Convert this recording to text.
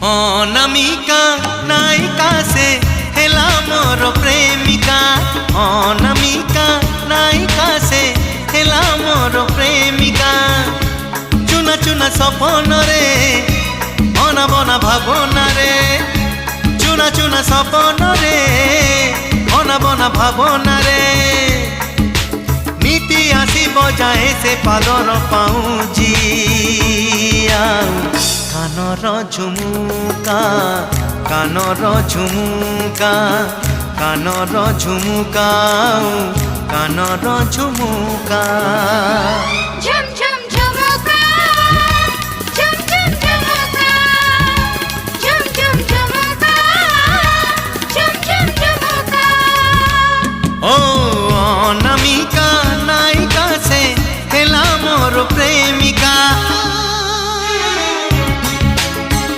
अनामिका नायिका से हेला मोर प्रेमिका। अनामिका नायिका से हेला मोर प्रेमिका। चुना चुना सपन रे बना बना भावना रे। चुना चुना सपन रे बना बना भावना रे। नीति आसी बजाए से पादर पाऊँजी कानर झुमुका कानर झुमुका कानर झुमुका कानर झुमुका। झुम झुम